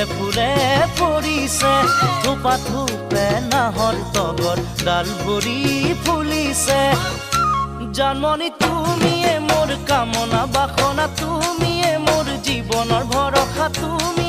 ফুলে ফুলে পৰিছে থোপা থোপে নাহৰ তগৰ ডাল ভৰি ফুলিছে জন্মনি তুমিয়ে মোৰ কামনা বাসনা তুমিয়ে মোৰ জীৱনৰ ভৰসা তুমি